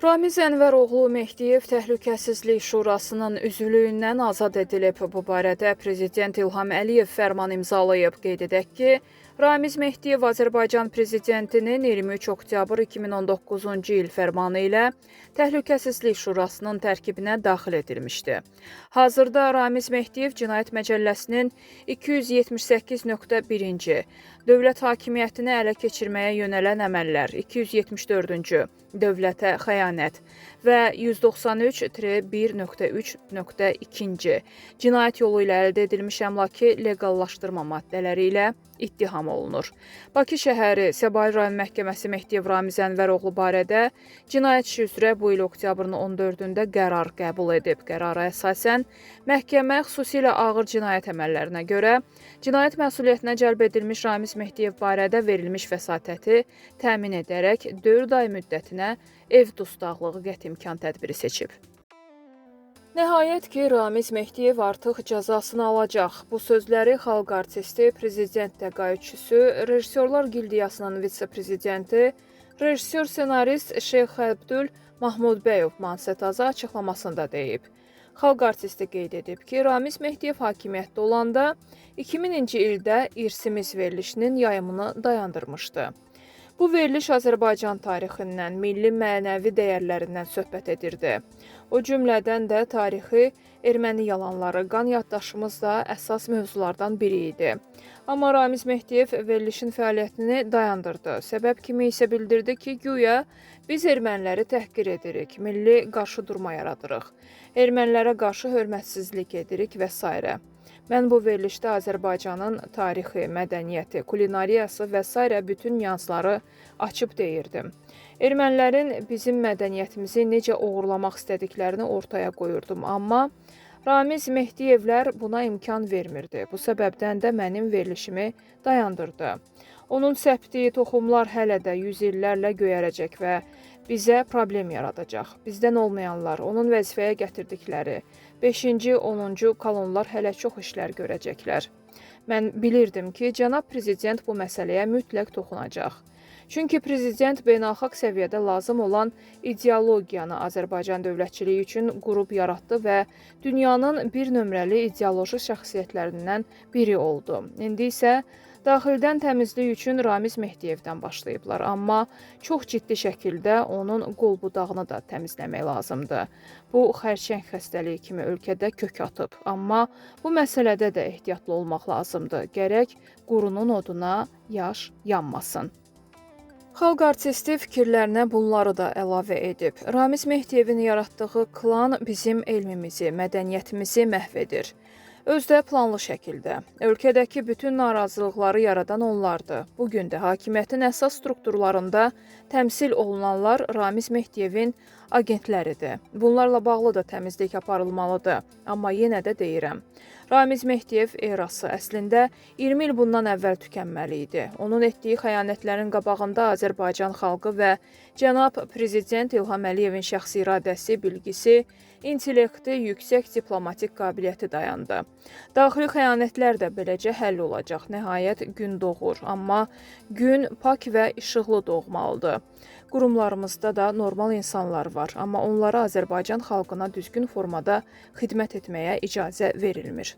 Ramiz Ənvəroğlu Mehdiyev Təhlükəsizlik Şurasının üzvlüyündən azad edilib. Bu barədə Prezident İlham Əliyev fərman imzalayıb. Qeyd edək ki, Ramiz Mehdiyev Azərbaycan Prezidentinin 23 oktyabr 2019-cu il fərmanı ilə Təhlükəsizlik Şurasının tərkibinə daxil edilmişdi. Hazırda Ramiz Mehdiyev Cinayət Məcəlləsinin 278.1-ci Dövlət hakimiyyətini ələ keçirməyə yönələn əməllər, 274-cü Dövlətə xəyanət və 193-1.3.2-ci Cinayət yolu ilə əldə edilmiş əmlakı leqallaşdırma maddələri ilə ittiham olunur. Bakı şəhəri Səbail rayon məhkəməsi Mehdiyev Ramiz Ənvəroğlu barədə cinayət işi üzrə bu il oktyabrın 14-də qərar qəbul edib. Qərara əsasən məhkəmə xüsusilə ağır cinayət əməllərinə görə cinayət məsuliyyətinə cəlb edilmiş Ramiz Mehdiyev barədə verilmiş vəsatəti təmin edərək 4 ay müddətinə ev dustaqlığı qəti imkan tədbiri seçib. Nəhayət ki, Ramiz Mehdiyev artıq cəzasını alacaq. Bu sözləri xalq artisti, prezident təqaüdçüsü, Rejissorlar Gildiyasının vitse-prezidenti, rejissor-senarist Şeyx Əbdül Mahmudbəyov Mansetaza açıqlamasında deyib. Xalq artisti qeyd edib ki, Ramiz Mehdiyev hakimiyyətdə olanda 2000-ci ildə irsimiz verilişinin yayımını dayandırmışdı. Bu veriliş Azərbaycan tarixindən, milli mənəvi dəyərlərindən söhbət edirdi. O cümlədən də tarixi, erməni yalanları, qan yaddaşımız da əsas mövzulardan biri idi. Amma Ramiz Mehdiyev verilişin fəaliyyətini dayandırdı. Səbəb kimi isə bildirdi ki, güya biz erməniləri təhqir edirik, milli qarşıdurma yaradırıq, ermənilərə qarşı hörmətsizlik edirik və s. Mən bu verilişdə Azərbaycanın tarixi, mədəniyyəti, kulinariyası və s. bütün nüansları açıb deyirdim. Ermənilərin bizim mədəniyyətimizi necə oğurlamaq istədiklərini ortaya qoyurdum, amma Ramiz Mehdiyevlər buna imkan vermirdi. Bu səbəbdən də mənim verilişimi dayandırdı. Onun səpdiyi toxumlar hələ də 100 illərlə göyərəcək və bizə problem yaradacaq. Bizdən olmayanlar, onun vəzifəyə gətirdikləri 5-ci, 10-cu kolonlar hələ çox işlər görəcəklər. Mən bilirdim ki, cənab prezident bu məsələyə mütləq toxunacaq. Çünki prezident beynəlxalq səviyyədə lazım olan ideologiyanı Azərbaycan dövlətçiliyi üçün qurub yaratdı və dünyanın bir nömrəli ideoloji şəxsiyyətlərindən biri oldu. İndi isə daxildən təmizlik üçün Ramiz Mehdiyevdən başlayıblar, amma çox ciddi şəkildə onun qol-budağını da təmizləmək lazımdır. Bu, xərçəng xəstəliyi kimi ölkədə kök atıb, amma bu məsələdə də ehtiyatlı olmaq lazımdır. Gərək qurunun oduna yaş yanmasın. Xalq artisti fikirlərinə bunları da əlavə edib. Ramiz Mehdiyevin yaratdığı klan bizim elmimizi, mədəniyyətimizi məhv edir. Özdə planlı şəkildə. Ölkədəki bütün narazılıqları yaradan onlardır. Bugün də hakimiyyətin əsas strukturlarında təmsil olunanlar Ramiz Mehdiyevin agentləridir. Bunlarla bağlı da təmizlik aparılmalıdır. Amma yenə də deyirəm. Ramiz Mehdiyev erası əslində 20 il bundan əvvəl tükənməli idi. Onun etdiyi xəyanətlərin qabağında Azərbaycan xalqı və cənab prezident İlham Əliyevin şəxsi iradəsi, bilgisi, intellekti, yüksək diplomatik qabiliyyəti dayandı. Daxili xəyanətlər də beləcə həll olacaq. Nəhayət gün doğur, amma gün pak və işıqlı doğmalıdır. Qurumlarımızda da normal insanlar var, amma onlara Azərbaycan xalqına düzgün formada xidmət etməyə icazə verilmir.